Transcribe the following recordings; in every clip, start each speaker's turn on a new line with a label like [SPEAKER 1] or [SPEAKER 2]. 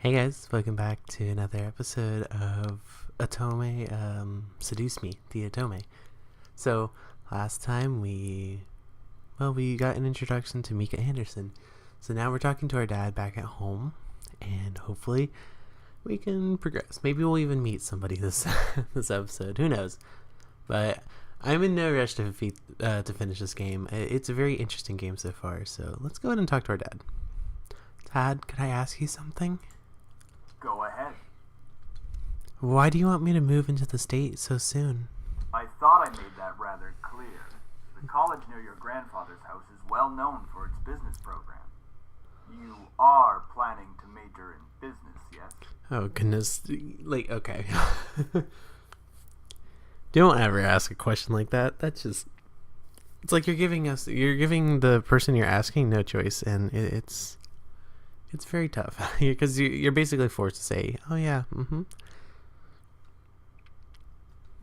[SPEAKER 1] Hey guys, welcome back to another episode of Atome, Seduce Me, the Atome. So, last time we got an introduction to Mika Anderson. So now we're talking to our dad back at home, and hopefully we can progress. Maybe we'll even meet somebody this this episode, who knows. But I'm in no rush to finish this game. It's a very interesting game so far, so let's go ahead and talk to our dad. Dad, could I ask you something?
[SPEAKER 2] Go ahead.
[SPEAKER 1] Why do you want me to move into the state so soon?
[SPEAKER 2] I thought I made that rather clear. The college near your grandfather's house is well known for its business program. You are planning to major in business, yes?
[SPEAKER 1] Oh, goodness. Okay. Don't ever ask a question like that. That's just... It's like you're giving the person you're asking no choice, and it's very tough. Because you're basically forced to say, oh yeah,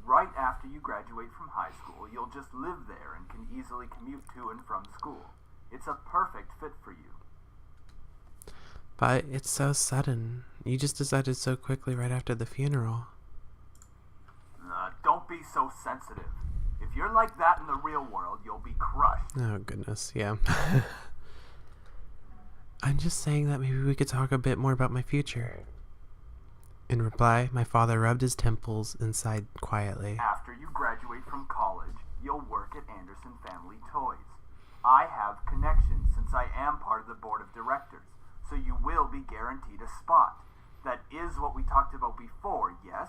[SPEAKER 2] Right after you graduate from high school, you'll just live there and can easily commute to and from school. It's a perfect fit for you.
[SPEAKER 1] But it's so sudden. You just decided so quickly right after the funeral.
[SPEAKER 2] Don't be so sensitive. If you're like that in the real world, you'll be crushed.
[SPEAKER 1] Oh, goodness, yeah. I'm just saying that maybe we could talk a bit more about my future. In reply, my father rubbed his temples and sighed quietly.
[SPEAKER 2] After you graduate from college, you'll work at Anderson Family Toys. I have connections since I am part of the board of directors, so you will be guaranteed a spot. That is what we talked about before, yes?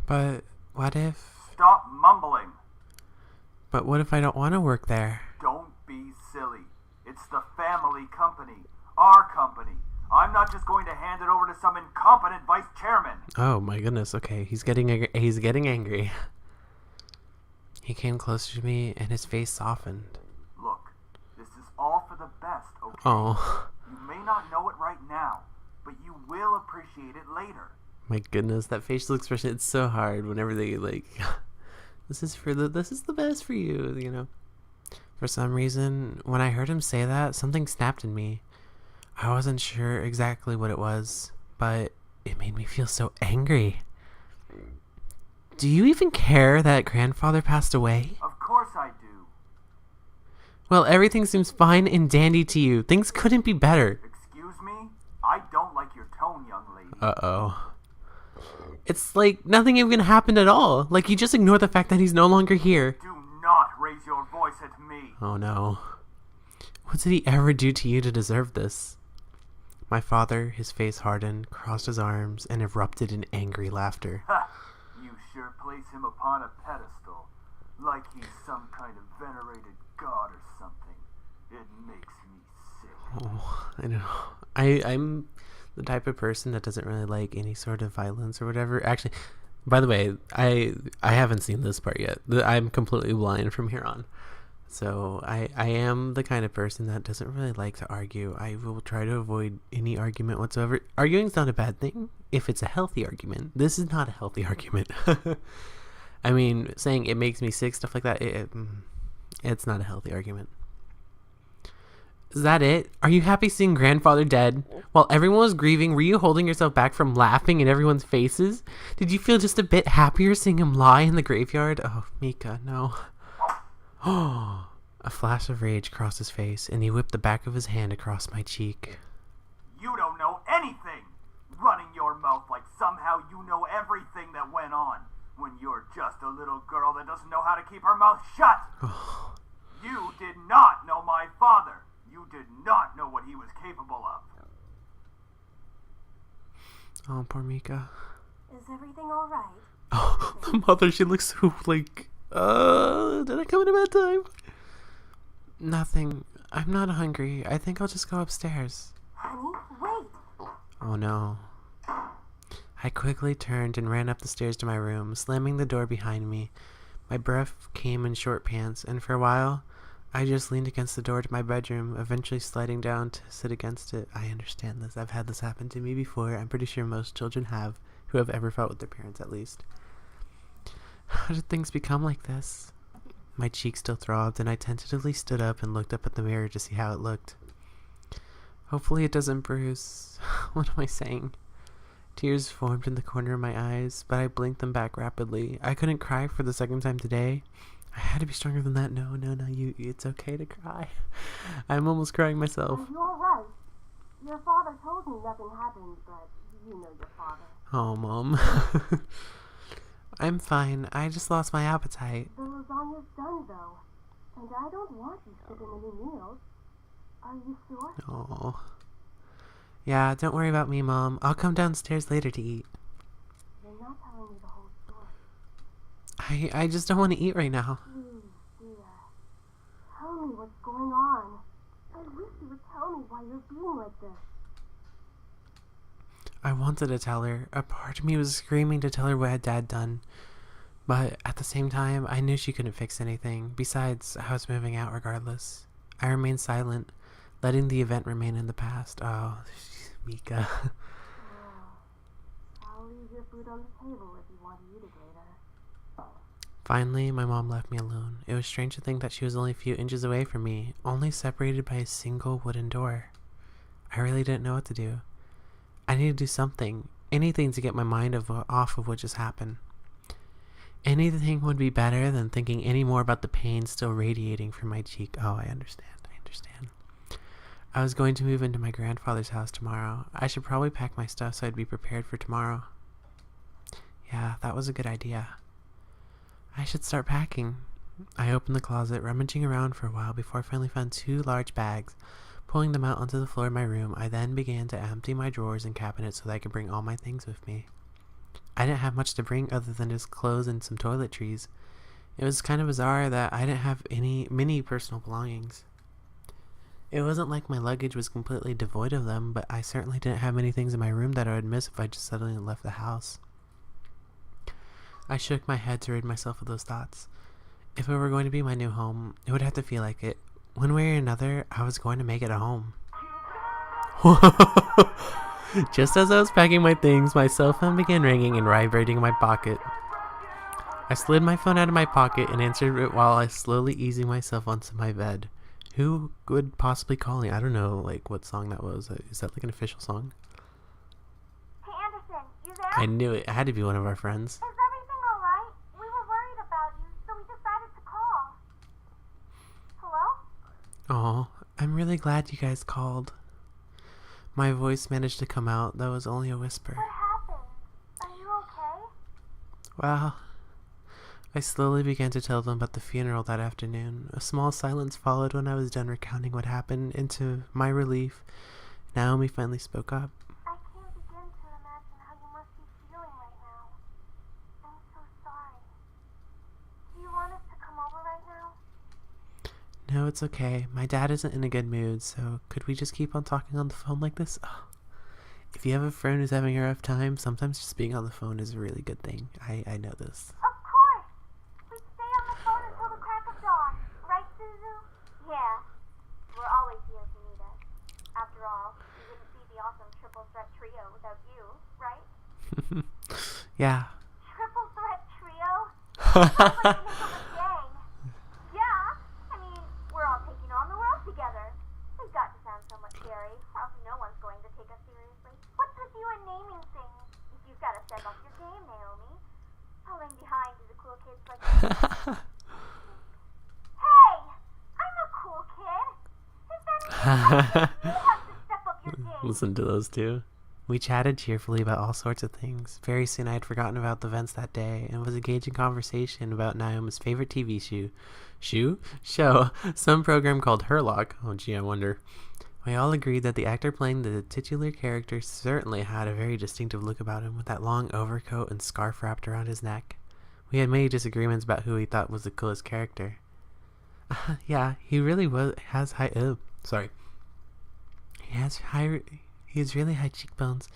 [SPEAKER 1] But what if...
[SPEAKER 2] Stop mumbling!
[SPEAKER 1] But what if I don't want to work there?
[SPEAKER 2] Don't be silly. It's the family company. Our company. I'm not just going to hand it over to some incompetent vice chairman.
[SPEAKER 1] Oh my goodness, okay. He's getting angry. He came closer to me and his face softened.
[SPEAKER 2] Look, this is all for the best, okay?
[SPEAKER 1] Oh.
[SPEAKER 2] You may not know it right now, but you will appreciate it later.
[SPEAKER 1] My goodness, that facial expression, it's so hard whenever they this is the best for you, you know. For some reason, when I heard him say that, something snapped in me. I wasn't sure exactly what it was, but it made me feel so angry. Do you even care that grandfather passed away?
[SPEAKER 2] Of course I do.
[SPEAKER 1] Well, everything seems fine and dandy to you. Things couldn't be better.
[SPEAKER 2] Excuse me? I don't like your tone, young lady.
[SPEAKER 1] Uh-oh. It's like nothing even happened at all. Like you just ignore the fact that he's no longer here.
[SPEAKER 2] Do not raise your voice at me.
[SPEAKER 1] Oh no. What did he ever do to you to deserve this? My father, his face hardened, crossed his arms, and erupted in angry laughter.
[SPEAKER 2] Ha! You sure place him upon a pedestal, like he's some kind of venerated god or something. It makes me sick.
[SPEAKER 1] Oh, I know. I'm the type of person that doesn't really like any sort of violence or whatever. Actually, by the way, I haven't seen this part yet. I'm completely blind from here on. So I am the kind of person that doesn't really like to argue. I will try to avoid any argument whatsoever. Arguing's not a bad thing if it's a healthy argument. This is not a healthy argument. I mean, saying it makes me sick, stuff like that, it's not a healthy argument. Is that it? Are you happy seeing grandfather dead? While everyone was grieving, were you holding yourself back from laughing in everyone's faces? Did you feel just a bit happier seeing him lie in the graveyard? Oh, Mika, no. Oh, a flash of rage crossed his face, and he whipped the back of his hand across my cheek.
[SPEAKER 2] You don't know anything! Running your mouth like somehow you know everything that went on, when you're just a little girl that doesn't know how to keep her mouth shut! You did not know my father! You did not know what he was capable of.
[SPEAKER 1] Oh, poor Mika.
[SPEAKER 3] Is everything all right?
[SPEAKER 1] Oh, the mother, she looks so like, did I come at a bad time? Nothing. I'm not hungry. I think I'll just go upstairs.
[SPEAKER 3] Honey, wait.
[SPEAKER 1] Oh no. I quickly turned and ran up the stairs to my room, slamming the door behind me. My breath came in short pants, and for a while, I just leaned against the door to my bedroom, eventually sliding down to sit against it. I understand this. I've had this happen to me before. I'm pretty sure most children have, who have ever fought with their parents at least. How did things become like this? My cheek still throbbed, and I tentatively stood up and looked up at the mirror to see how it looked. Hopefully it doesn't bruise. What am I saying? Tears formed in the corner of my eyes, but I blinked them back rapidly. I couldn't cry for the second time today. I had to be stronger than that. No, it's okay to cry. I'm almost crying myself.
[SPEAKER 3] Are you alright? Your father told me nothing happened, but you know your father.
[SPEAKER 1] Oh, Mom. I'm fine. I just lost my appetite.
[SPEAKER 3] The lasagna's done, though. And I don't want you skipping any meals. Are you sure?
[SPEAKER 1] Oh. Yeah, don't worry about me, Mom. I'll come downstairs later to eat.
[SPEAKER 3] You're not telling me the whole story.
[SPEAKER 1] I just don't want to eat right now.
[SPEAKER 3] Please, dear. Tell me what's going on. I wish you would tell me why you're being like this.
[SPEAKER 1] I wanted to tell her. A part of me was screaming to tell her what Dad done. But at the same time, I knew she couldn't fix anything. Besides, I was moving out regardless. I remained silent, letting the event remain in the past. Oh, Mika.
[SPEAKER 3] I'll leave your food on the table if you want to eat it later.
[SPEAKER 1] Finally, my mom left me alone. It was strange to think that she was only a few inches away from me, only separated by a single wooden door. I really didn't know what to do. I needed to do something, anything to get my mind off of what just happened. Anything would be better than thinking any more about the pain still radiating from my cheek. Oh, I understand. I was going to move into my grandfather's house tomorrow. I should probably pack my stuff so I'd be prepared for tomorrow. Yeah, that was a good idea. I should start packing. I opened the closet, rummaging around for a while before I finally found 2 large bags. Pulling them out onto the floor of my room, I then began to empty my drawers and cabinets so that I could bring all my things with me. I didn't have much to bring other than just clothes and some toiletries. It was kind of bizarre that I didn't have many personal belongings. It wasn't like my luggage was completely devoid of them, but I certainly didn't have many things in my room that I would miss if I just suddenly left the house. I shook my head to rid myself of those thoughts. If it were going to be my new home, it would have to feel like it. One way or another, I was going to make it a home. Just as I was packing my things, my cell phone began ringing and vibrating in my pocket. I slid my phone out of my pocket and answered it while I slowly easing myself onto my bed. Who would possibly call me? I don't know, what song that was. Is that an official song?
[SPEAKER 3] Hey, Anderson, you there?
[SPEAKER 1] I knew it. It had to be one of our friends.
[SPEAKER 3] Is everything alright? We were worried about you, so we decided to call. Hello?
[SPEAKER 1] Oh, I'm really glad you guys called. My voice managed to come out, though it was only a whisper.
[SPEAKER 3] What happened? Are you okay?
[SPEAKER 1] Well, I slowly began to tell them about the funeral that afternoon. A small silence followed when I was done recounting what happened, and to my relief, Naomi finally spoke up.
[SPEAKER 3] I can't begin to imagine how you must be feeling right now. I'm so sorry. Do you want us to come over right now?
[SPEAKER 1] No, it's okay. My dad isn't in a good mood, so could we just keep on talking on the phone like this? Oh. If you have a friend who's having a rough time, sometimes just being on the phone is a really good thing. I know this.
[SPEAKER 3] Of course! We'd stay on the phone until the crack of dawn. Right, Suzu? Yeah. We're always here if you need us. After all, we wouldn't be the awesome triple threat trio without you, right?
[SPEAKER 1] Yeah.
[SPEAKER 3] Triple threat trio? Sounds like the name of a gang. Yeah. I mean, we're all taking on the world together. We've got to sound somewhat scary, or else no one's going to take us seriously. What's with you and naming things? If you've got to step up your game, Naomi. Falling behind to the cool kids like you. Hey! I'm a cool kid! If anything, you have to step up your game.
[SPEAKER 1] Listen to those two. We chatted cheerfully about all sorts of things. Very soon I had forgotten about the events that day and was engaged in conversation about Naomi's favorite TV show, some program called Herlock. Oh gee, I wonder. We all agreed that the actor playing the titular character certainly had a very distinctive look about him with that long overcoat and scarf wrapped around his neck. We had many disagreements about who we thought was the coolest character. Yeah, he really has high... sorry. He has really high cheekbones,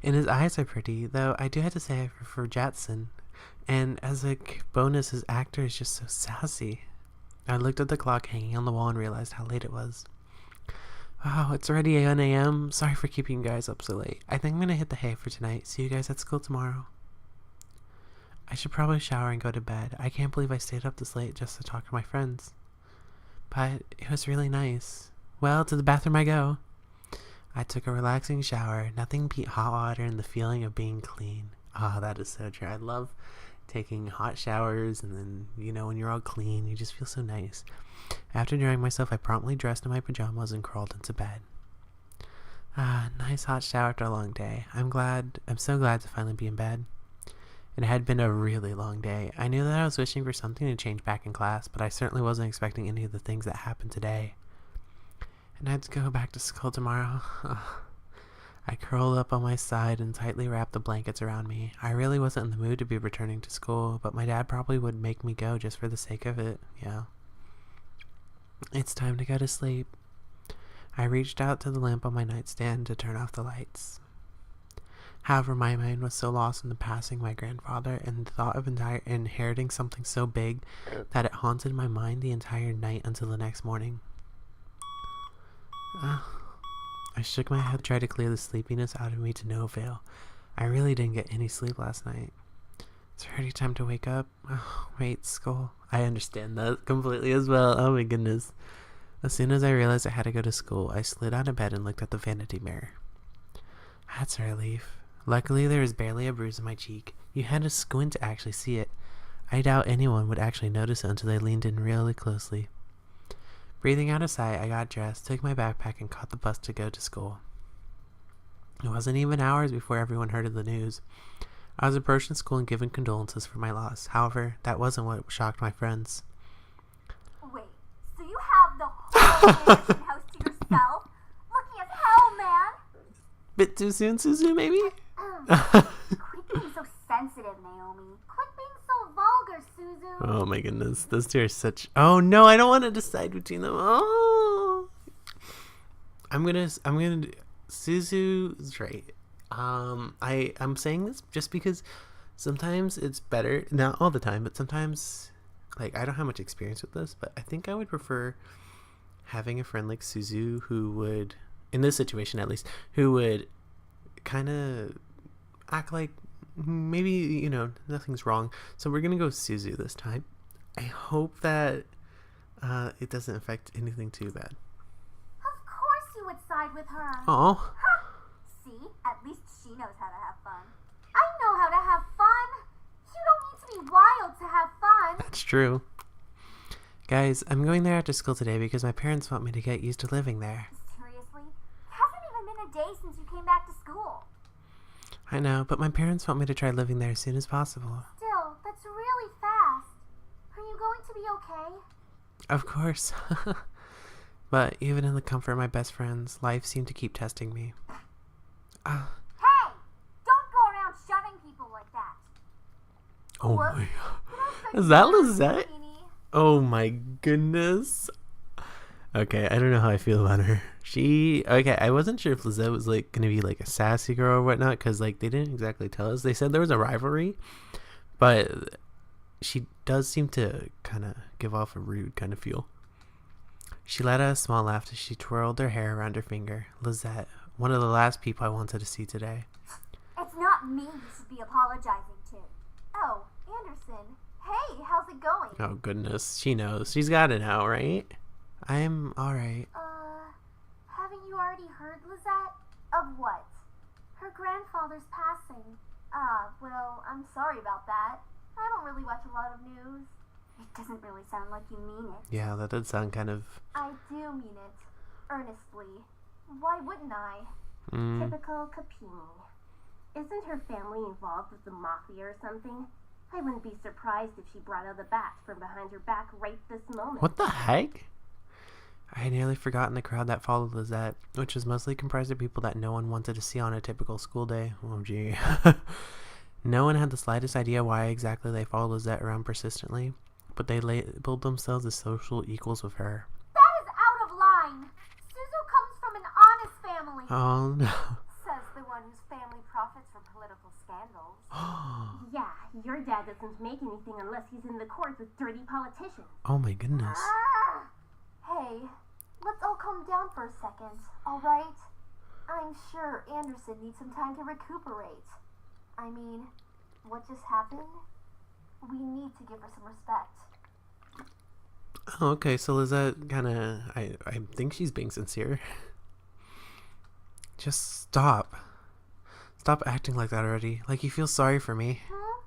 [SPEAKER 1] and his eyes are pretty, though I do have to say I prefer Jatson. And as a bonus, his actor is just so sassy. I looked at the clock hanging on the wall and realized how late it was. Wow, it's already 1 a.m. Sorry for keeping you guys up so late. I think I'm gonna hit the hay for tonight. See you guys at school tomorrow. I should probably shower and go to bed. I can't believe I stayed up this late just to talk to my friends. But it was really nice. Well, to the bathroom I go. I took a relaxing shower. Nothing beat hot water and the feeling of being clean. Oh, that is so true. I love taking hot showers, and then, when you're all clean, you just feel so nice. After drying myself, I promptly dressed in my pajamas and crawled into bed. Nice hot shower after a long day. I'm so glad to finally be in bed. It had been a really long day. I knew that I was wishing for something to change back in class, but I certainly wasn't expecting any of the things that happened today. And I had to go back to school tomorrow. I curled up on my side and tightly wrapped the blankets around me. I really wasn't in the mood to be returning to school, but my dad probably would make me go just for the sake of it. Yeah. It's time to go to sleep. I reached out to the lamp on my nightstand to turn off the lights. However, my mind was so lost in the passing of my grandfather and the thought of inheriting something so big that it haunted my mind the entire night until the next morning. I shook my head, tried to clear the sleepiness out of me to no avail. I really didn't get any sleep last night. It's already time to wake up. Oh, wait, school. I understand that completely as well. Oh my goodness. As soon as I realized I had to go to school, I slid out of bed and looked at the vanity mirror. That's a relief. Luckily, there was barely a bruise on my cheek. You had to squint to actually see it. I doubt anyone would actually notice it until they leaned in really closely. Breathing out a sigh, I got dressed, took my backpack, and caught the bus to go to school. It wasn't even hours before everyone heard of the news. I was approaching school and giving condolences for my loss. However, that wasn't what shocked my friends.
[SPEAKER 3] Wait, so you have the whole mansion house to yourself? Lucky as hell, man!
[SPEAKER 1] Bit too soon, Suzu, maybe?
[SPEAKER 3] Quit being so sensitive, Naomi. Quit being so vulgar, Suzu.
[SPEAKER 1] Oh my goodness, those two are such... Oh no, I don't want to decide between them. Oh, I'm gonna. Suzu's right. I'm saying this just because sometimes it's better, not all the time, but sometimes, like, I don't have much experience with this, but I think I would prefer having a friend like Suzu who would, in this situation at least, who would kind of act like maybe, nothing's wrong. So we're going to go with Suzu this time. I hope that it doesn't affect anything too bad.
[SPEAKER 3] Of course you would side with her.
[SPEAKER 1] Oh.
[SPEAKER 3] See? At least she knows how to have fun. I know how to have fun. You don't need to be wild to have fun.
[SPEAKER 1] That's true. Guys, I'm going there after school today because my parents want me to get used to living there.
[SPEAKER 3] Seriously? It hasn't even been a day since you came back to school.
[SPEAKER 1] I know, but my parents want me to try living there as soon as possible.
[SPEAKER 3] Still, that's really fast. Are you going to be okay?
[SPEAKER 1] Of course. But even in the comfort of my best friends, life seemed to keep testing me.
[SPEAKER 3] Hey! Don't go around shoving people like that.
[SPEAKER 1] Oh
[SPEAKER 3] Whoops.
[SPEAKER 1] my god.
[SPEAKER 3] Did I
[SPEAKER 1] Is that
[SPEAKER 3] say
[SPEAKER 1] Lizette?
[SPEAKER 3] Queenie?
[SPEAKER 1] Oh my goodness. Okay, I don't know how I feel about her. I wasn't sure if Lizette was like gonna be like a sassy girl or whatnot, because like they didn't exactly tell us. They said there was a rivalry, but she does seem to kind of give off a rude kind of feel. She let out a small laugh as she twirled her hair around her finger. Lizette, one of the last people I wanted to see today.
[SPEAKER 3] It's not me you should be apologizing to. Oh, Anderson. Hey, how's it going?
[SPEAKER 1] Oh goodness, she knows. She's got it now, right? I'm alright.
[SPEAKER 3] Haven't you already heard, Lizette? Of what? Her grandfather's passing. Well, I'm sorry about that. I don't really watch a lot of news. It doesn't really sound like you mean it.
[SPEAKER 1] Yeah, that did sound kind of...
[SPEAKER 3] I do mean it. Earnestly. Why wouldn't I? Typical Capini. Isn't her family involved with the mafia or something? I wouldn't be surprised if she brought out the bat from behind her back right this moment.
[SPEAKER 1] What the heck? I had nearly forgotten the crowd that followed Lizette, which was mostly comprised of people that no one wanted to see on a typical school day. Oh gee. No one had the slightest idea why exactly they followed Lizette around persistently, but they labeled themselves as social equals with her.
[SPEAKER 3] That is out of line! Suzu comes from an honest family.
[SPEAKER 1] Oh no.
[SPEAKER 3] Says the one whose family profits from political scandals. Yeah, your dad doesn't make anything unless he's in the court with dirty politicians.
[SPEAKER 1] Oh my goodness.
[SPEAKER 3] Hey, let's all calm down for a second, alright? I'm sure Anderson needs some time to recuperate. I mean, what just happened? We need to give her some respect.
[SPEAKER 1] Oh, okay, so Lizette kind of... I think she's being sincere. Just stop. Stop acting like that already. Like you feel sorry for me.
[SPEAKER 3] Huh?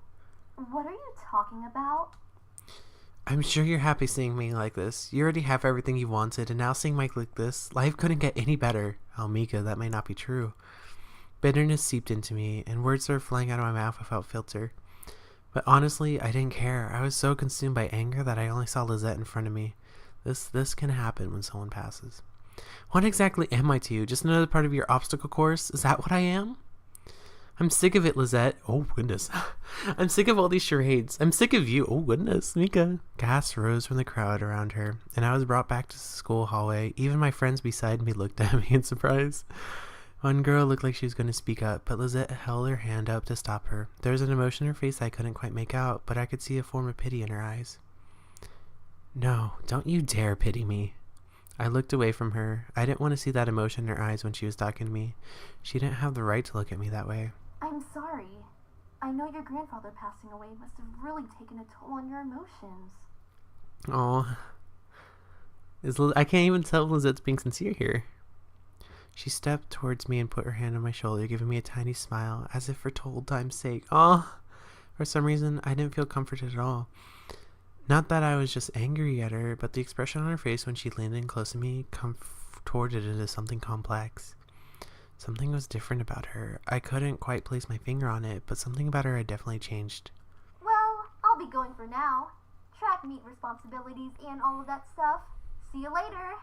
[SPEAKER 3] What are you talking about?
[SPEAKER 1] I'm sure you're happy seeing me like this. You already have everything you wanted, and now seeing Mike like this, life couldn't get any better. Oh, Mika, that may not be true. Bitterness seeped into me, and words started flying out of my mouth without filter. But honestly, I didn't care. I was so consumed by anger that I only saw Lizette in front of me. This can happen when someone passes. What exactly am I to you? Just another part of your obstacle course? Is that what I am? I'm sick of it, Lizette. Oh, goodness. I'm sick of all these charades. I'm sick of you. Oh, goodness, Mika. Gas rose from the crowd around her, and I was brought back to the school hallway. Even my friends beside me looked at me in surprise. One girl looked like she was going to speak up, but Lizette held her hand up to stop her. There was an emotion in her face I couldn't quite make out, but I could see a form of pity in her eyes. No, don't you dare pity me. I looked away from her. I didn't want to see that emotion in her eyes when she was talking to me. She didn't have the right to look at me that way.
[SPEAKER 3] I'm sorry. I know your grandfather passing away must have really taken a toll on your emotions.
[SPEAKER 1] Oh, I can't even tell if Lizette's being sincere here. She stepped towards me and put her hand on my shoulder, giving me a tiny smile, as if for old time's sake. Oh, for some reason, I didn't feel comforted at all. Not that I was just angry at her, but the expression on her face when she leaned in close to me contorted it into something complex. Something was different about her. I couldn't quite place my finger on it, but something about her had definitely changed.
[SPEAKER 3] Well, I'll be going for now. Track meet responsibilities and all of that stuff. See you later.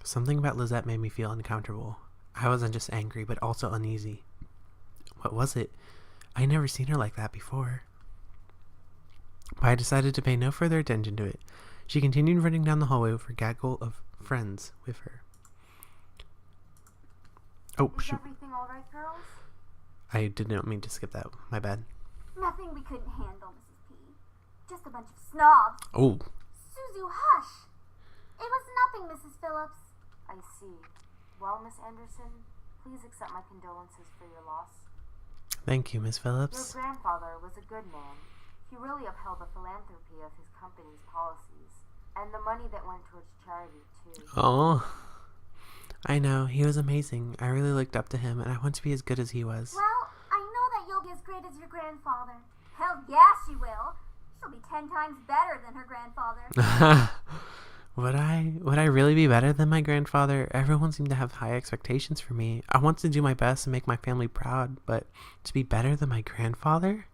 [SPEAKER 1] Something about Lizette made me feel uncomfortable. I wasn't just angry, but also uneasy. What was it? I'd never seen her like that before. But I decided to pay no further attention to it. She continued running down the hallway with her gaggle of friends with her. Oh,
[SPEAKER 3] Is
[SPEAKER 1] shoot.
[SPEAKER 3] everything all right, girls?
[SPEAKER 1] I did not mean to skip that. My bad.
[SPEAKER 3] Nothing we couldn't handle, Mrs. P. Just a bunch of snobs.
[SPEAKER 1] Oh,
[SPEAKER 3] Suzu, hush. It was nothing, Mrs. Phillips.
[SPEAKER 4] I see. Well, Miss Anderson, please accept my condolences for your loss.
[SPEAKER 1] thank you, Miss
[SPEAKER 4] Your
[SPEAKER 1] Phillips.
[SPEAKER 4] grandfather was a good man. He really upheld the philanthropy of his company's policies, and the money that went towards charity, too.
[SPEAKER 1] Oh, I know. He was amazing. I really looked up to him, and I want to be as good as he was.
[SPEAKER 3] Well, I know that you'll be as great as your grandfather. Hell yeah, she will. She'll be 10 times better than her grandfather.
[SPEAKER 1] Would I really be better than my grandfather? Everyone seemed to have high expectations for me. I want to do my best and make my family proud, but to be better than my grandfather?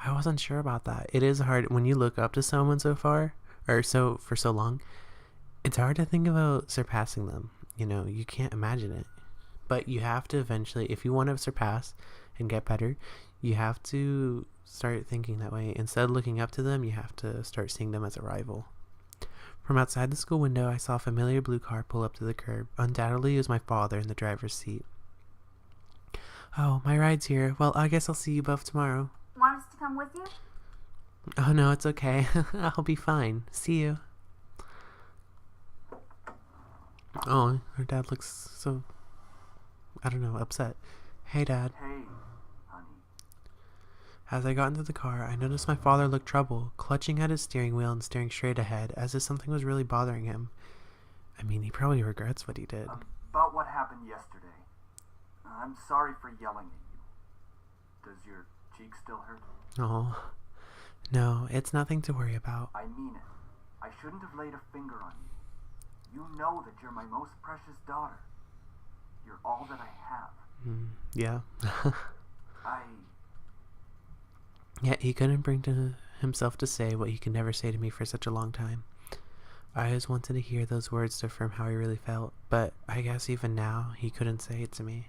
[SPEAKER 1] I wasn't sure about that. It is hard when you look up to someone so far, or for so long. It's hard to think about surpassing them. You know, you can't imagine it. But you have to eventually, if you want to surpass and get better, you have to start thinking that way. Instead of looking up to them, you have to start seeing them as a rival. From outside the school window, I saw a familiar blue car pull up to the curb. Undoubtedly, it was my father in the driver's seat. Oh, my ride's here. Well, I guess I'll see you both tomorrow.
[SPEAKER 3] Want us to come with you?
[SPEAKER 1] Oh, no, it's okay. I'll be fine. See you. Oh, her dad looks so, I don't know, upset. Hey, Dad.
[SPEAKER 2] Hey, honey.
[SPEAKER 1] As I got into the car, I noticed my father looked troubled, clutching at his steering wheel and staring straight ahead, as if something was really bothering him. I mean, he probably regrets what he did.
[SPEAKER 2] About what happened yesterday. I'm sorry for yelling at you. Does your cheek still hurt?
[SPEAKER 1] Oh, no, it's nothing to worry about.
[SPEAKER 2] I mean it. I shouldn't have laid a finger on you. You know that you're my most precious daughter. You're all that I have.
[SPEAKER 1] Yeah.
[SPEAKER 2] I...
[SPEAKER 1] Yet he couldn't bring to himself to say what he could never say to me for such a long time. I always wanted to hear those words to affirm how he really felt, but I guess even now he couldn't say it to me.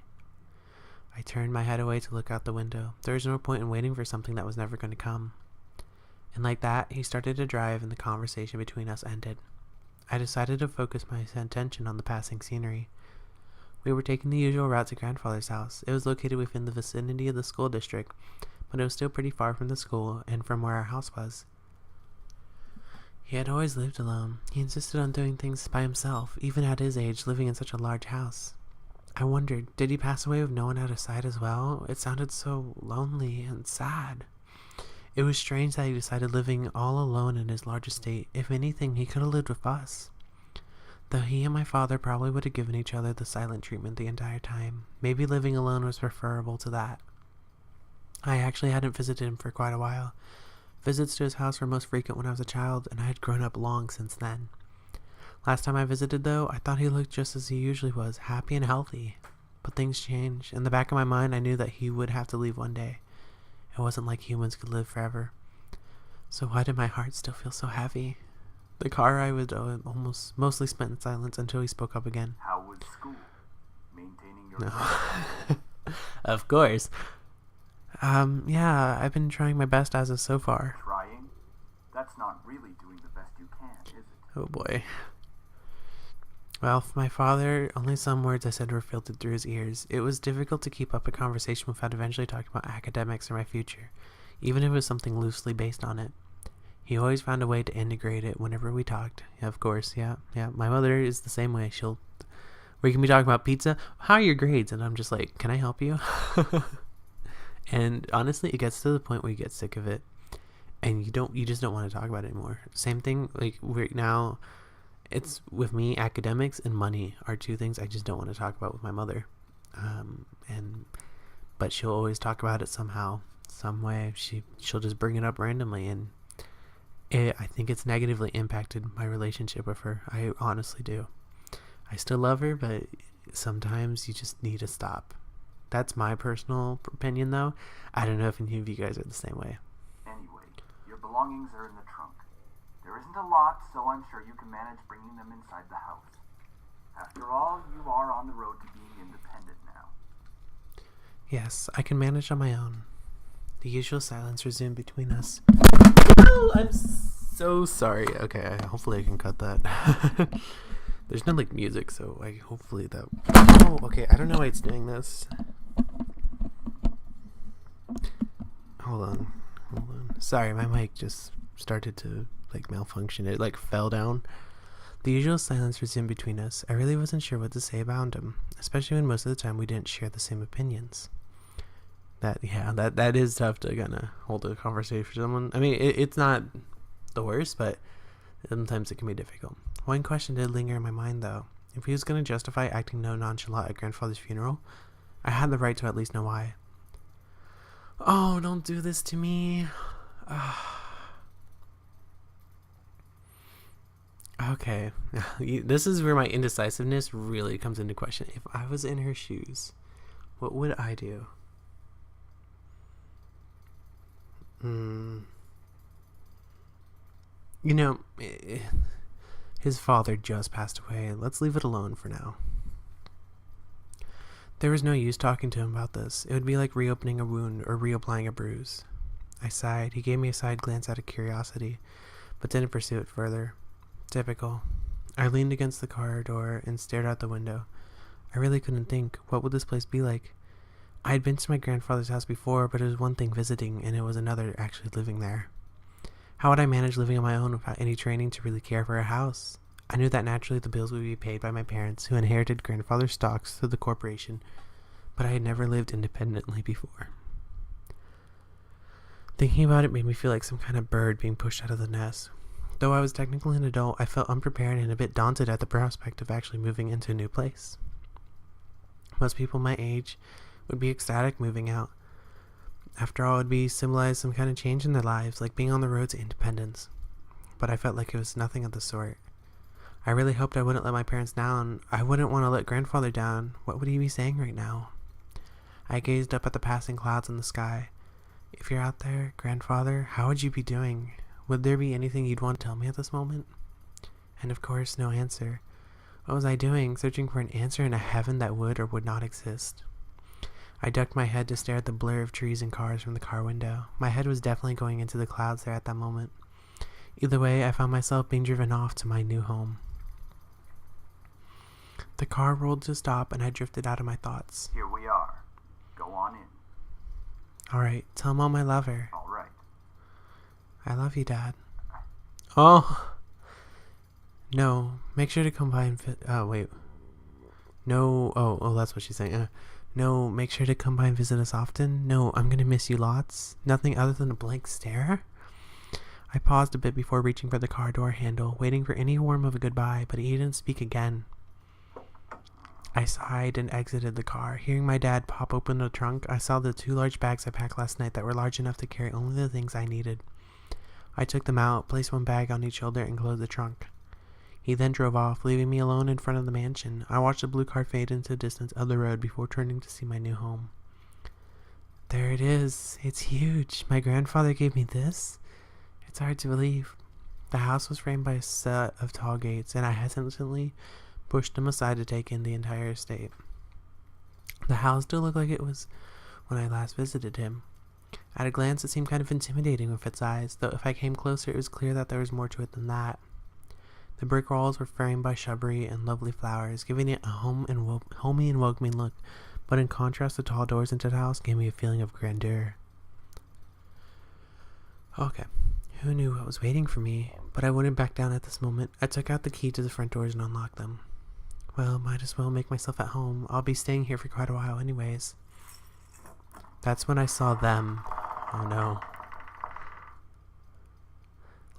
[SPEAKER 1] I turned my head away to look out the window. There was no point in waiting for something that was never going to come. And like that, he started to drive and the conversation between us ended. I decided to focus my attention on the passing scenery. We were taking the usual route to grandfather's house. It was located within the vicinity of the school district, but it was still pretty far from the school and from where our house was. He had always lived alone. He insisted on doing things by himself, even at his age, living in such a large house. I wondered, did he pass away with no one out of sight as well? It sounded so lonely and sad. It was strange that he decided living all alone in his large estate. If anything, he could have lived with us. Though he and my father probably would have given each other the silent treatment the entire time. Maybe living alone was preferable to that. I actually hadn't visited him for quite a while. Visits to his house were most frequent when I was a child, and I had grown up long since then. Last time I visited, though, I thought he looked just as he usually was, happy and healthy. But things changed. In the back of my mind, I knew that he would have to leave one day. It wasn't like humans could live forever. So why did my heart still feel so heavy? The car ride was almost mostly spent in silence until he spoke up again.
[SPEAKER 2] How was school? Maintaining your...
[SPEAKER 1] No. Of course. Yeah, I've been trying my best as of so far.
[SPEAKER 2] Trying? That's not really doing the best you can, is it?
[SPEAKER 1] Oh boy. Well, for my father, only some words I said were filtered through his ears. It was difficult to keep up a conversation without eventually talking about academics or my future, even if it was something loosely based on it. He always found a way to integrate it whenever we talked. Yeah, of course, yeah. My mother is the same way. We can be talking about pizza. How are your grades? And I'm just like, can I help you? And honestly, it gets to the point where you get sick of it, and you just don't want to talk about it anymore. Same thing, like right now, it's with me, academics and money are two things I just don't want to talk about with my mother. But she'll always talk about it somehow, some way. She'll just bring it up randomly, and I think it's negatively impacted my relationship with her. I honestly do. I still love her, but sometimes you just need to stop. That's my personal opinion, though. I don't know if any of you guys are the same way.
[SPEAKER 2] Anyway, your belongings are in the trunk. There isn't a lot, so I'm sure you can manage bringing them inside the house. After all, you are on the road to being independent now.
[SPEAKER 1] Yes, I can manage on my own. The usual silence resumed between us. Oh, I'm so sorry. Okay, hopefully I can cut that. There's no like music, so hopefully that... Oh, okay, I don't know why it's doing this. Hold on. Sorry, my mic just started to like malfunction. It like fell down. The usual silence resumed between us. I really wasn't sure what to say about him, especially when most of the time we didn't share the same opinions. That is tough to kind of hold a conversation with someone. I mean, it's not the worst, but sometimes it can be difficult. One question did linger in my mind, though. If he was going to justify acting no nonchalant at grandfather's funeral, I had the right to at least know why. Oh, don't do this to me. Okay. This is where my indecisiveness really comes into question. If I was in her shoes, what would I do? You know, his father just passed away. Let's leave it alone for now. There was no use talking to him about this. It would be like reopening a wound or reapplying a bruise. I sighed. He gave me a side glance out of curiosity, but didn't pursue it further. Typical. I leaned against the car door and stared out the window. I really couldn't think. What would this place be like? I had been to my grandfather's house before, but it was one thing visiting, and it was another actually living there. How would I manage living on my own without any training to really care for a house? I knew that naturally the bills would be paid by my parents, who inherited grandfather's stocks through the corporation, but I had never lived independently before. Thinking about it made me feel like some kind of bird being pushed out of the nest. Though I was technically an adult, I felt unprepared and a bit daunted at the prospect of actually moving into a new place. Most people my age would be ecstatic moving out. After all, it would be symbolized some kind of change in their lives, like being on the road to independence. But I felt like it was nothing of the sort. I really hoped I wouldn't let my parents down. I wouldn't want to let grandfather down. What would he be saying right now? I gazed up at the passing clouds in the sky. If you're out there, grandfather, how would you be doing? Would there be anything you'd want to tell me at this moment? And of course, no answer. What was I doing, searching for an answer in a heaven that would or would not exist? I ducked my head to stare at the blur of trees and cars from the car window. My head was definitely going into the clouds there at that moment. Either way, I found myself being driven off to my new home. The car rolled to a stop and I drifted out of my thoughts.
[SPEAKER 2] Here we are. Go on in.
[SPEAKER 1] Alright, tell Mom I love her.
[SPEAKER 2] All right.
[SPEAKER 1] I love you, Dad. Oh. No, make sure to come by and wait. No, oh, that's what she's saying. No, make sure to come by and visit us often. No, I'm gonna miss you lots. Nothing other than a blank stare. I paused a bit before reaching for the car door handle, waiting for any form of a goodbye, but he didn't speak again. I sighed and exited the car. Hearing my dad pop open the trunk, I saw the 2 large bags I packed last night that were large enough to carry only the things I needed. I took them out, placed one bag on each shoulder, and closed the trunk. He then drove off, leaving me alone in front of the mansion. I watched the blue car fade into the distance of the road before turning to see my new home. There it is. It's huge. My grandfather gave me this. It's hard to believe. The house was framed by a set of tall gates, and I hesitantly pushed them aside to take in the entire estate. The house still looked like it was when I last visited him. At a glance, it seemed kind of intimidating with its size, though if I came closer, it was clear that there was more to it than that. The brick walls were framed by shrubbery and lovely flowers, giving it a homey and welcoming look, but in contrast, the tall doors into the house gave me a feeling of grandeur. Okay, who knew what was waiting for me? But I wouldn't back down at this moment. I took out the key to the front doors and unlocked them. Well, might as well make myself at home. I'll be staying here for quite a while anyways. That's when I saw them. Oh no.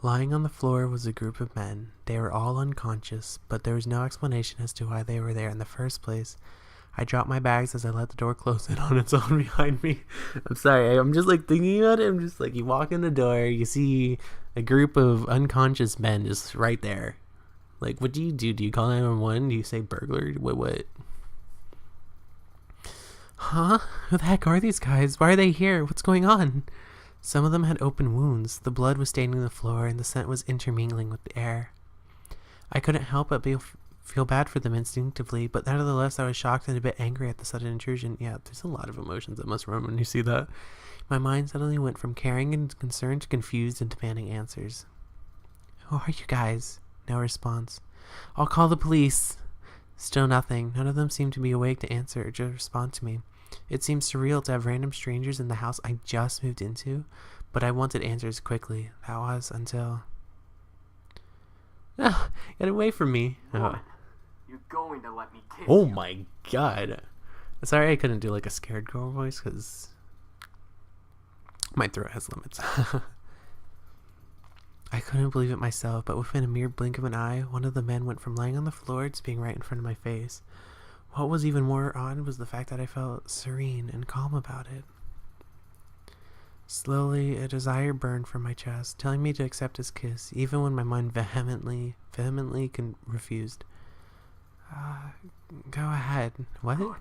[SPEAKER 1] Lying on the floor was a group of men. They were all unconscious, but there was no explanation as to why they were there in the first place. I dropped my bags as I let the door close in on its own behind me. I'm sorry, I'm just like thinking about it. I'm just like, you walk in the door, you see a group of unconscious men just right there. Like, what do you do? Do you call 911? Do you say burglar? What? Huh? Who the heck are these guys? Why are they here? What's going on? Some of them had open wounds. The blood was staining the floor, and the scent was intermingling with the air. I couldn't help but feel bad for them instinctively, but nevertheless I was shocked and a bit angry at the sudden intrusion. Yeah, there's a lot of emotions that must run when you see that. My mind suddenly went from caring and concerned to confused and demanding answers. Who are you guys? No response. I'll call the police. Still nothing. None of them seemed to be awake to answer or to respond to me. It seemed surreal to have random strangers in the house I just moved into, but I wanted answers quickly. That was until... Oh, get away from me.
[SPEAKER 5] Woman, you're going to let me kiss
[SPEAKER 1] Oh
[SPEAKER 5] you.
[SPEAKER 1] my god. Sorry I couldn't do like a scared girl voice, because my throat has limits. I couldn't believe it myself, but within a mere blink of an eye, one of the men went from lying on the floor to being right in front of my face. What was even more odd was the fact that I felt serene and calm about it. Slowly, a desire burned from my chest, telling me to accept his kiss, even when my mind vehemently refused. Go ahead. What?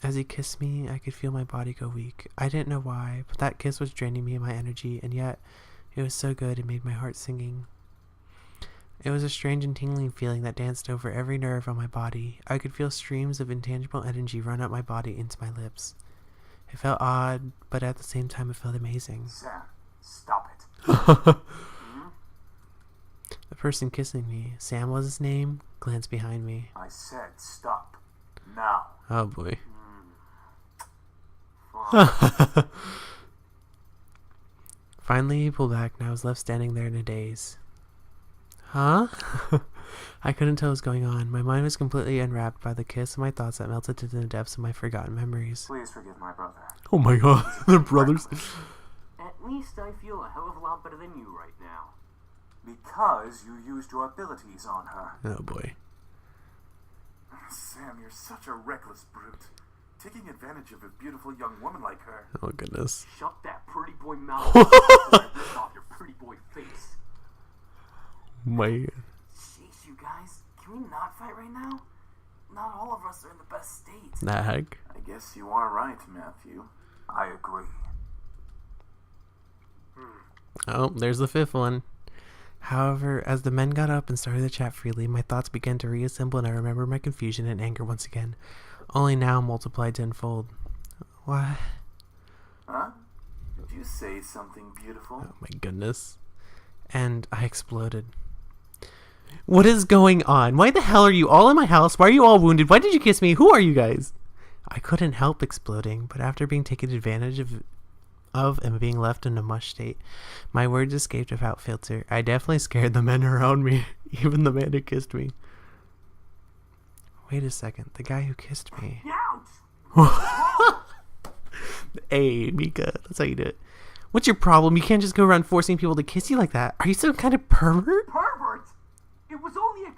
[SPEAKER 1] As he kissed me, I could feel my body go weak. I didn't know why, but that kiss was draining me of my energy, and yet it was so good it made my heart singing. It was a strange and tingling feeling that danced over every nerve on my body. I could feel streams of intangible energy run up my body into my lips. It felt odd, but at the same time it felt amazing.
[SPEAKER 2] Sam, stop it.
[SPEAKER 1] The person kissing me, Sam was his name, glanced behind me.
[SPEAKER 2] I said stop. Now.
[SPEAKER 1] Oh boy. Finally he pulled back and I was left standing there in a daze. Huh? I couldn't tell what was going on. My mind was completely enwrapped by the kiss and my thoughts that melted into the depths of my forgotten memories.
[SPEAKER 2] Please forgive my brother.
[SPEAKER 1] Oh my god, they're brothers.
[SPEAKER 5] At least I feel a hell of a lot better than you right now.
[SPEAKER 2] Because you used your abilities on her.
[SPEAKER 1] Oh boy.
[SPEAKER 6] Sam, you're such a reckless brute. Taking advantage of a beautiful young woman like her.
[SPEAKER 1] Oh goodness.
[SPEAKER 5] Shut that pretty boy mouth before I rip off your pretty boy face.
[SPEAKER 1] My...
[SPEAKER 5] Jeez, you guys, can we not fight right now? Not all of us are in the best state.
[SPEAKER 1] The heck?
[SPEAKER 6] I guess you are right, Matthew.
[SPEAKER 2] I agree.
[SPEAKER 1] Oh, there's the fifth one. However, as the men got up and started to chat freely, my thoughts began to reassemble and I remember my confusion and anger once again, only now multiplied tenfold. What?
[SPEAKER 6] Huh? Did you say something beautiful?
[SPEAKER 1] Oh my goodness. And I exploded. What is going on? Why the hell are you all in my house? Why are you all wounded? Why did you kiss me? Who are you guys? I couldn't help exploding, but after being taken advantage of and being left in a mush state, my words escaped without filter. I definitely scared the men around me, even the man who kissed me. Wait a second, the guy who kissed me.
[SPEAKER 5] Ouch!
[SPEAKER 1] Hey, Mika, that's how you do it. What's your problem? You can't just go around forcing people to kiss you like that. Are you some kind of pervert?
[SPEAKER 2] Pervert? It was only a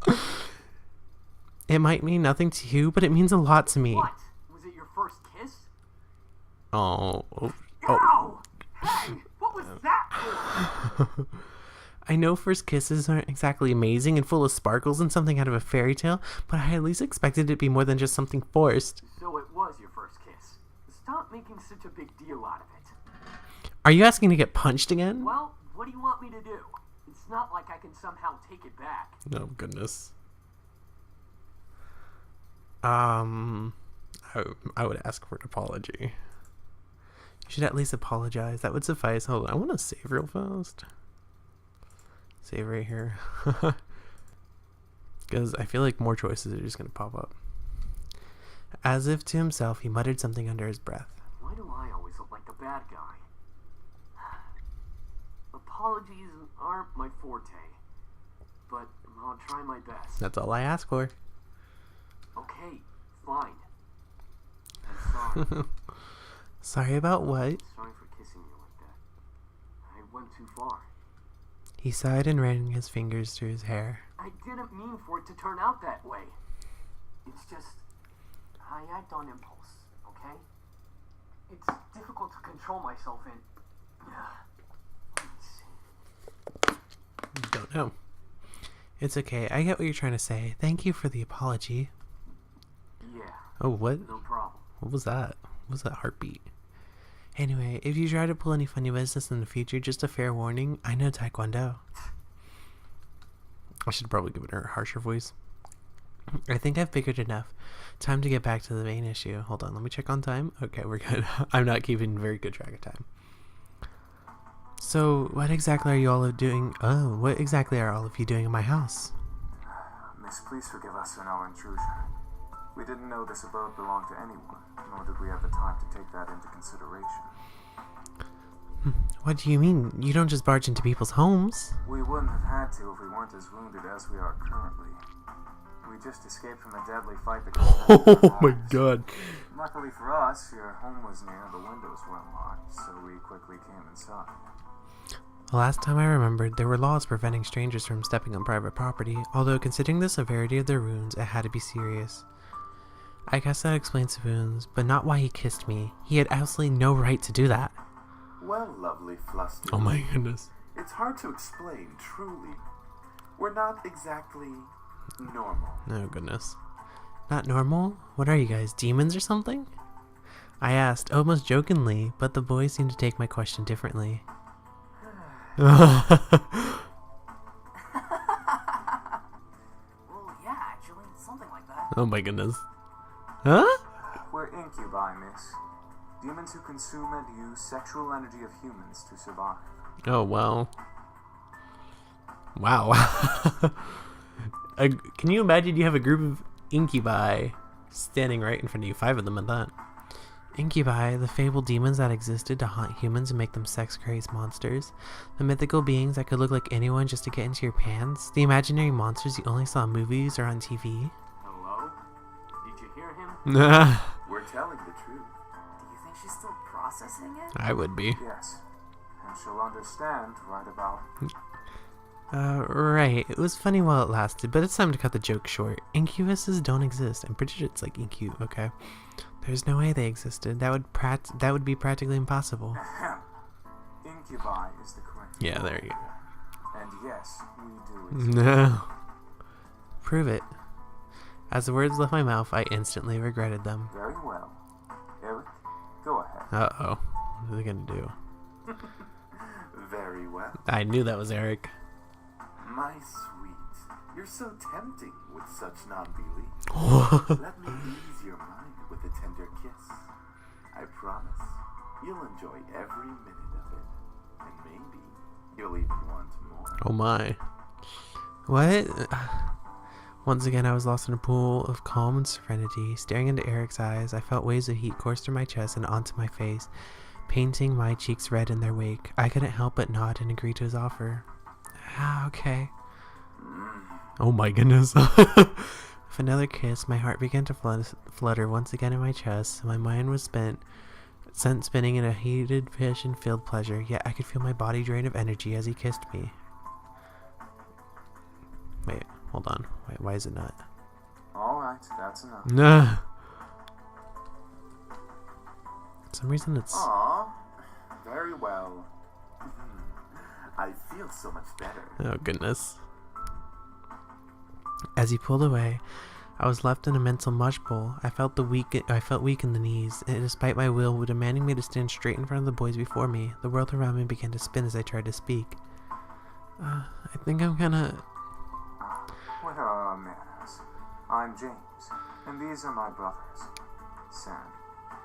[SPEAKER 2] kiss.
[SPEAKER 1] It might mean nothing to you, but it means a lot to me.
[SPEAKER 2] What? Was it your first kiss?
[SPEAKER 1] Oh.
[SPEAKER 2] Ow! Hey, what was that for?
[SPEAKER 1] I know first kisses aren't exactly amazing and full of sparkles and something out of a fairy tale, but I at least expected it to be more than just something forced.
[SPEAKER 2] So it was your first kiss. Stop making such a big deal out of it.
[SPEAKER 1] Are you asking to get punched again?
[SPEAKER 2] Well, what do you want me to do? It's not like I can somehow take it back.
[SPEAKER 1] Oh, goodness. I would ask for an apology. You should at least apologize. That would suffice. Hold on. I want to save real fast. Save right here. Because I feel like more choices are just going to pop up. As if to himself, he muttered something under his breath.
[SPEAKER 2] Why do I always look like the bad guy? Apologies aren't my forte, but I'll try my best.
[SPEAKER 1] That's all I ask for.
[SPEAKER 2] Okay, fine. I'm sorry.
[SPEAKER 1] Sorry about what?
[SPEAKER 2] Sorry for kissing you like that. I went too far.
[SPEAKER 1] He sighed and ran his fingers through his hair.
[SPEAKER 2] I didn't mean for it to turn out that way. It's just, I act on impulse, okay? It's difficult to control myself in. Let me see.
[SPEAKER 1] Don't know. It's okay. I get what you're trying to say. Thank you for the apology.
[SPEAKER 2] Yeah,
[SPEAKER 1] Oh, what?
[SPEAKER 2] no problem.
[SPEAKER 1] What was that? What was that heartbeat? Anyway, if you try to pull any funny business in the future, just a fair warning, I know Taekwondo. I should probably give it a harsher voice. I think I've figured enough. Time to get back to the main issue. Hold on, let me check on time. Okay, we're good. I'm not keeping very good track of time. So, what exactly are you all doing? Oh, what exactly are all of you doing in my house?
[SPEAKER 6] Miss, please forgive us for our intrusion. We didn't know this abode belonged to anyone, nor did we have the time to take that into consideration.
[SPEAKER 1] What do you mean? You don't just barge into people's homes.
[SPEAKER 6] We wouldn't have had to if we weren't as wounded as we are currently. We just escaped from a deadly fight that
[SPEAKER 1] Oh my god.
[SPEAKER 6] Luckily for us, your home was near, the windows were unlocked, so we quickly came inside.
[SPEAKER 1] The last time I remembered, there were laws preventing strangers from stepping on private property, although considering the severity of their wounds, it had to be serious. I guess that explains the wounds, but not why he kissed me. He had absolutely no right to do that.
[SPEAKER 6] Well, lovely Fluster.
[SPEAKER 1] Oh my goodness.
[SPEAKER 6] It's hard to explain, truly. We're not exactly normal.
[SPEAKER 1] Oh goodness. Not normal? What are you guys, demons or something? I asked, almost jokingly, but the boys seemed to take my question differently.
[SPEAKER 5] Well, yeah, actually, something like that.
[SPEAKER 1] Oh my goodness. Huh?
[SPEAKER 6] We're incubi, miss. Demons who consume and use sexual energy of humans to survive.
[SPEAKER 1] Oh, wow. Wow. Can you imagine you have a group of incubi standing right in front of you? 5 of them at that. Incubi, the fabled demons that existed to haunt humans and make them sex-crazed monsters. The mythical beings that could look like anyone just to get into your pants. The imaginary monsters you only saw in movies or on TV.
[SPEAKER 2] Hello? Did you hear him?
[SPEAKER 6] We're telling the truth.
[SPEAKER 5] Do you think she's still processing it?
[SPEAKER 1] I would be.
[SPEAKER 6] Yes. And she'll understand right about...
[SPEAKER 1] Right. It was funny while it lasted, but it's time to cut the joke short. Incubuses don't exist. I'm pretty sure it's like incube, okay? There's no way they existed. That would be practically impossible.
[SPEAKER 6] Incubi is the correct
[SPEAKER 1] Yeah, there you go.
[SPEAKER 6] And yes, we do exist.
[SPEAKER 1] No. Prove it. As the words left my mouth, I instantly regretted them.
[SPEAKER 6] Very well. Eric, go ahead.
[SPEAKER 1] Uh-oh. What are they gonna do?
[SPEAKER 6] Very well.
[SPEAKER 1] I knew that was Eric.
[SPEAKER 6] My sweet, you're so tempting with such non-belief. Let me ease your mind with a tender kiss. I promise you'll enjoy every minute of it. And maybe you'll even want more.
[SPEAKER 1] Oh my. What? Once again, I was lost in a pool of calm and serenity. Staring into Eric's eyes, I felt waves of heat course through my chest and onto my face, painting my cheeks red in their wake. I couldn't help but nod and agree to his offer. Ah, okay. Oh my goodness. With another kiss, my heart began to flutter once again in my chest. My mind was spent Scent spinning in a heated passion-filled pleasure, yet I could feel my body drain of energy as he kissed me. Wait, hold on. Wait, why is it not?
[SPEAKER 6] Alright, that's enough.
[SPEAKER 1] No. For some reason it's...
[SPEAKER 6] Aw, very well. I feel so much better.
[SPEAKER 1] Oh, goodness. As he pulled away, I was left in a mental mush bowl. I felt weak in the knees, and despite my will, demanding me to stand straight in front of the boys before me, the world around me began to spin as I tried to speak. I think I'm gonna...
[SPEAKER 7] What are our manners? I'm James, and these are my brothers, Sam,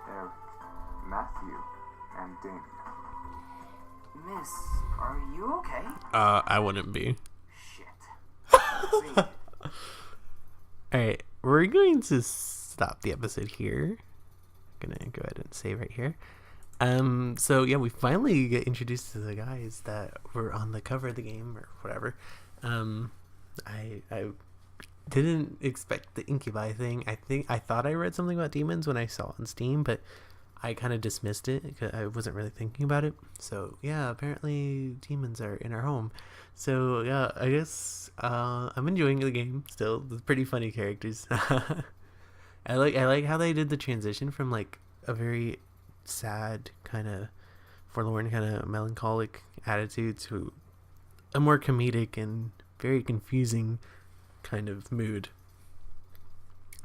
[SPEAKER 7] Eric, Matthew, and Damon.
[SPEAKER 5] Miss, are you okay?
[SPEAKER 1] I wouldn't be.
[SPEAKER 5] Shit.
[SPEAKER 1] Alright, we're going to stop the episode here. I'm gonna go ahead and save right here. So yeah, we finally get introduced to the guys that were on the cover of the game or whatever. I didn't expect the incubi thing. I thought I read something about demons when I saw it on Steam, but I kind of dismissed it because I wasn't really thinking about it. So yeah, apparently demons are in our home. So yeah, I guess I'm enjoying the game still. It's pretty funny characters. I like how they did the transition from like a very sad kind of forlorn kind of melancholic attitude to a more comedic and very confusing kind of mood.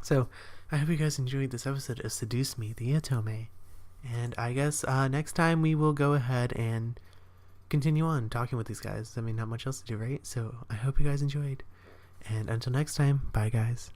[SPEAKER 1] So I hope you guys enjoyed this episode of Seduce Me, the Otome. And I guess next time we will go ahead and continue on talking with these guys. I mean, not much else to do, right? So I hope you guys enjoyed. And until next time, bye guys.